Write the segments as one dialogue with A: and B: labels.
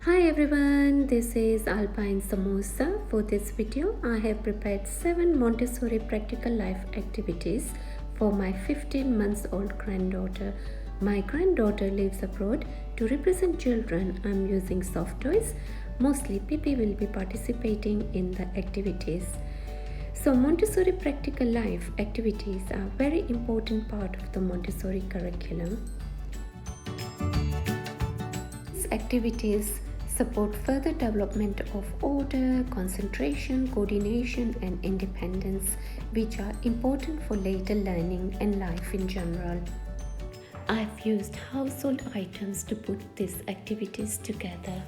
A: Hi everyone, this is alpinesamosa. For this video, I have prepared 7 Montessori practical life activities for my 15 months old granddaughter. My granddaughter lives abroad. To represent children, I'm using soft toys. Mostly Pippi will be participating in the activities. So Montessori practical life activities are a very important part of the Montessori curriculum. These activities support further development of order, concentration, coordination, and independence, which are important for later learning and life in general. I've used household items to put these activities together.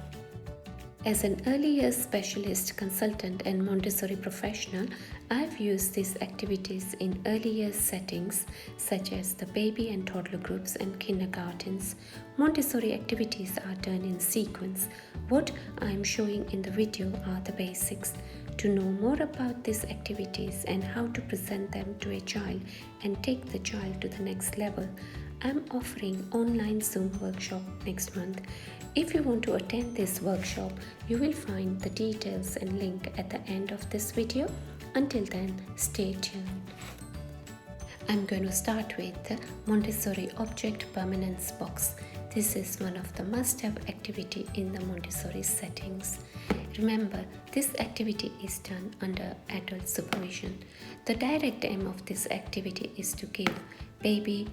A: As an early years specialist, consultant, and Montessori professional, I've used these activities in early years settings such as the baby and toddler groups and kindergartens. Montessori activities are done in sequence. What I am showing in the video are the basics. To know more about these activities and how to present them to a child and take the child to the next level, I'm offering online Zoom workshop next month. If you want to attend this workshop, you will find the details and link at the end of this video. Until then, stay tuned. I'm going to start with the Montessori object permanence box. This is one of the must-have activity in the Montessori settings. Remember, this activity is done under adult supervision. The direct aim of this activity is to give baby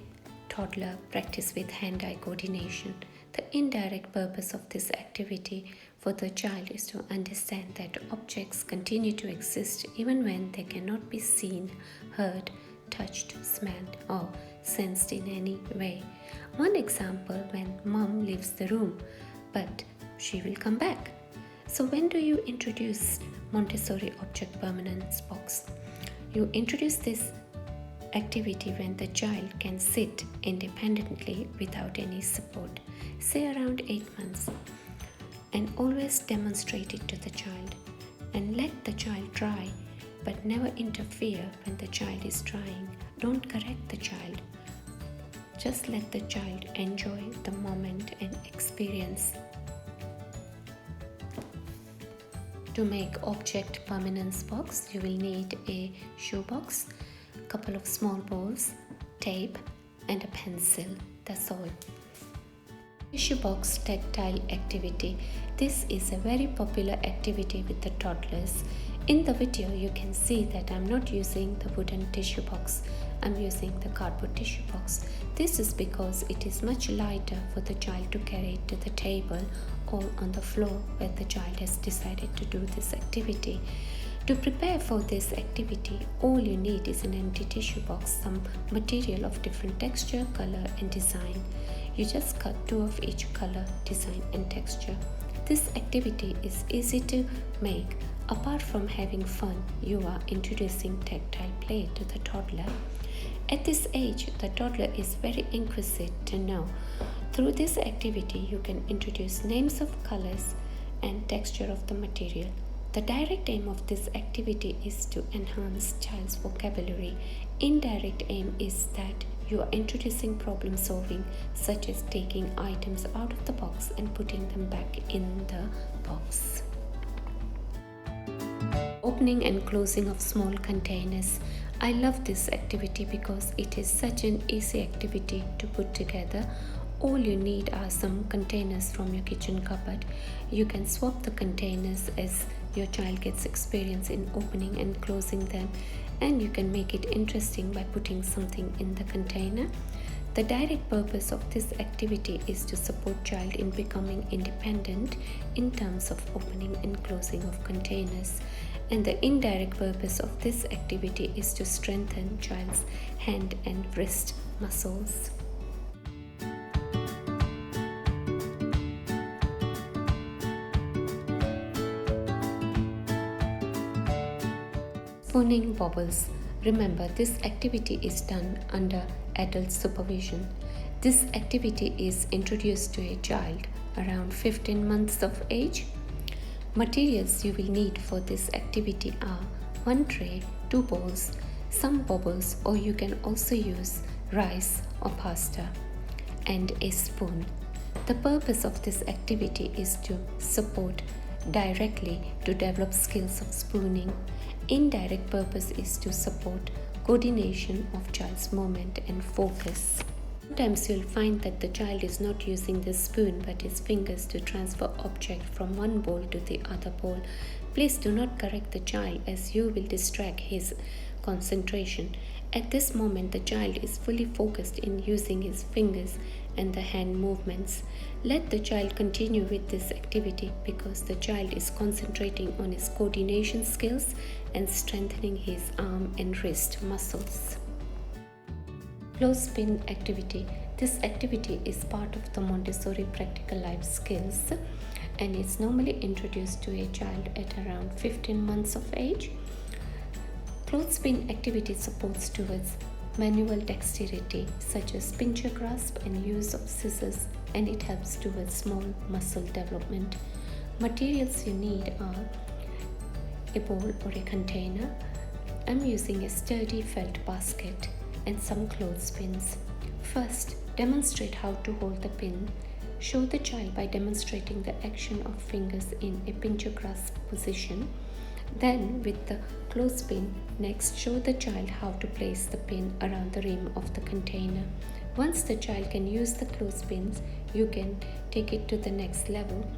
A: toddler practice with hand-eye coordination. The indirect purpose of this activity for the child is to understand that objects continue to exist even when they cannot be seen, heard, touched, smelled, or sensed in any way. One example, when mom leaves the room, but she will come back. So when do you introduce Montessori object permanence box? You introduce this activity when the child can sit independently without any support, say around 8 months, and always demonstrate it to the child and let the child try, but never interfere when the child is trying. Don't correct the child. Just let the child enjoy the moment and experience. To make object permanence box, you will need a shoebox, couple of small balls, tape, and a pencil. That's all. Tissue box tactile activity. This is a very popular activity with the toddlers. In the video, you can see that I'm not using the wooden tissue box. I'm using the cardboard tissue box. This is because it is much lighter for the child to carry it to the table or on the floor where the child has decided to do this activity. To prepare for this activity, all you need is an empty tissue box, some material of different texture, color, and design. You just cut 2 of each color, design, and texture. This activity is easy to make. Apart from having fun, you are introducing tactile play to the toddler. At this age, the toddler is very inquisitive to know. Through this activity, you can introduce names of colors and texture of the material. The direct aim of this activity is to enhance child's vocabulary. Indirect aim is that you are introducing problem solving, such as taking items out of the box and putting them back in the box. Opening and closing of small containers. I love this activity because it is such an easy activity to put together. All you need are some containers from your kitchen cupboard. You can swap the containers as your child gets experience in opening and closing them, and you can make it interesting by putting something in the container. The direct purpose of this activity is to support child in becoming independent in terms of opening and closing of containers. And the indirect purpose of this activity is to strengthen child's hand and wrist muscles. Spooning bobbles. Remember, this activity is done under adult supervision. This activity is introduced to a child around 15 months of age. Materials you will need for this activity are 1 tray, 2 bowls, some bubbles, or you can also use rice or pasta, and a spoon. The purpose of this activity is to support directly to develop skills of spooning. Indirect purpose is to support coordination of child's movement and focus. Sometimes you'll find that the child is not using the spoon but his fingers to transfer object from one bowl to the other bowl. Please do not correct the child as you will distract his concentration. At this moment, the child is fully focused in using his fingers and the hand movements. Let the child continue with this activity because the child is concentrating on his coordination skills and strengthening his arm and wrist muscles. Clothespin activity. This activity is part of the Montessori practical life skills and is normally introduced to a child at around 15 months of age. Clothespin activity supports towards manual dexterity such as pincher grasp and use of scissors, and it helps towards small muscle development. Materials you need are a bowl or a container. I'm using a sturdy felt basket and some clothespins. First, demonstrate how to hold the pin. Show the child by demonstrating the action of fingers in a pincher grasp position. Then, with the clothespin, next show the child how to place the pin around the rim of the container. Once the child can use the clothespins, you can take it to the next level.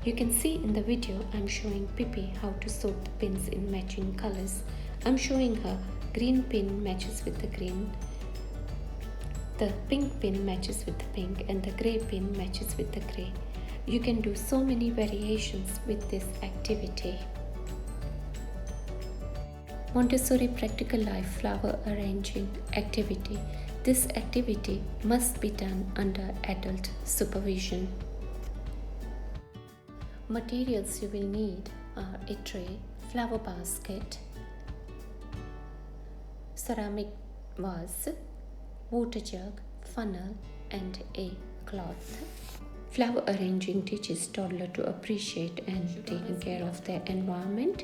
A: You can see in the video I'm showing Pippi how to sort the pins in matching colors. I'm showing her green pin matches with the green, the pink pin matches with the pink, and the grey pin matches with the grey. You can do so many variations with this activity. Montessori practical life flower arranging activity. This activity must be done under adult supervision. Materials you will need are a tray, flower basket, ceramic vase, water jug, funnel, and a cloth. Flower arranging teaches toddler to appreciate and taking care of their environment.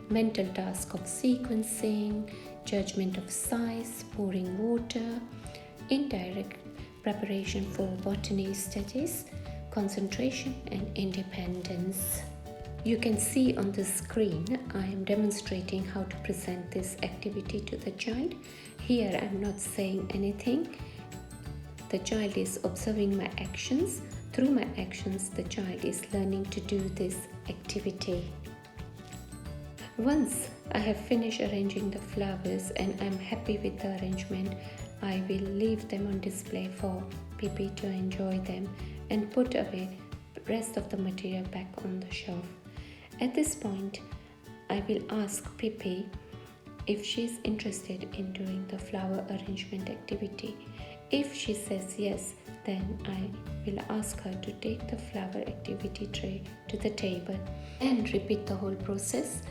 A: Mental task of sequencing, judgment of size, pouring water, indirect preparation for botany studies, concentration and independence. You can see on the screen I am demonstrating how to present this activity to the child. Here I am not saying anything. The child is observing my actions. Through my actions, the child is learning to do this activity. Once I have finished arranging the flowers and I am happy with the arrangement, I will leave them on display for Pippi to enjoy them and put away the rest of the material back on the shelf. At this point, I will ask Pippi if she is interested in doing the flower arrangement activity. If she says yes, then I will ask her to take the flower activity tray to the table and repeat the whole process.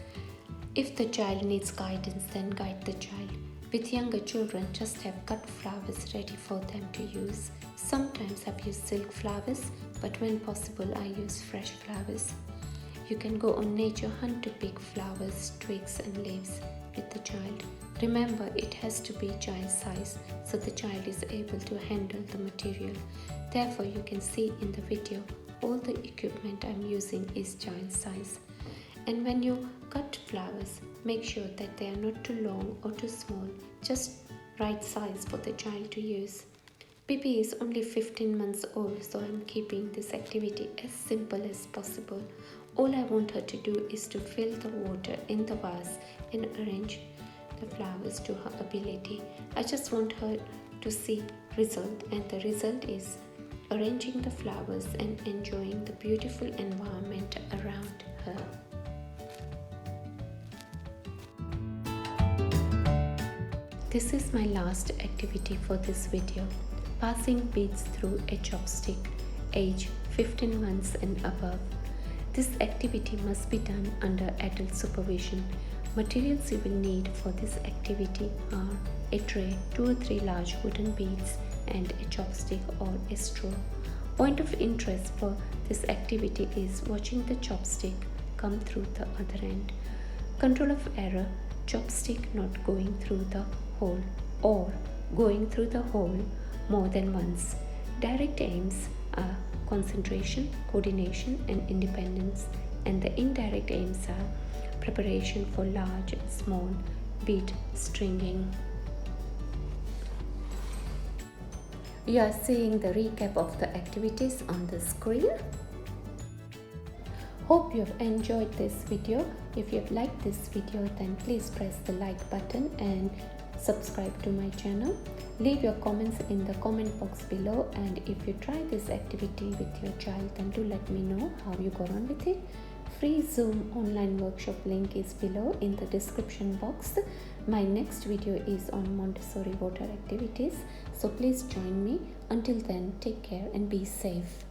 A: If the child needs guidance, then guide the child. With younger children, just have cut flowers ready for them to use. Sometimes I've used silk flowers, but when possible I use fresh flowers. You can go on nature hunt to pick flowers, twigs and leaves with the child. Remember, it has to be child size so the child is able to handle the material. Therefore, you can see in the video all the equipment I'm using is child size. And when you cut flowers, make sure that they are not too long or too small, just right size for the child to use. Pippi is only 15 months old, so I'm keeping this activity as simple as possible. All I want her to do is to fill the water in the vase and arrange the flowers to her ability. I just want her to see result, and the result is arranging the flowers and enjoying the beautiful environment around her. This is my last activity for this video. Passing beads through a chopstick, age 15 months and above. This activity must be done under adult supervision. Materials you will need for this activity are a tray, 2 or 3 large wooden beads, and a chopstick or a straw. Point of interest for this activity is watching the chopstick come through the other end. Control of error, chopstick not going through the hole or going through the hole more than once. Direct aims are concentration, coordination, and independence, and the indirect aims are preparation for large and small bead stringing. You are seeing the recap of the activities on the screen. Hope you have enjoyed this video. If you have liked this video, then please press the like button and subscribe to my channel. Leave your comments in the comment box below, and if you try this activity with your child, then do let me know how you got on with it. Free Zoom online workshop link is below in the description box. My next video is on Montessori water activities, so please join me. Until then, take care and be safe.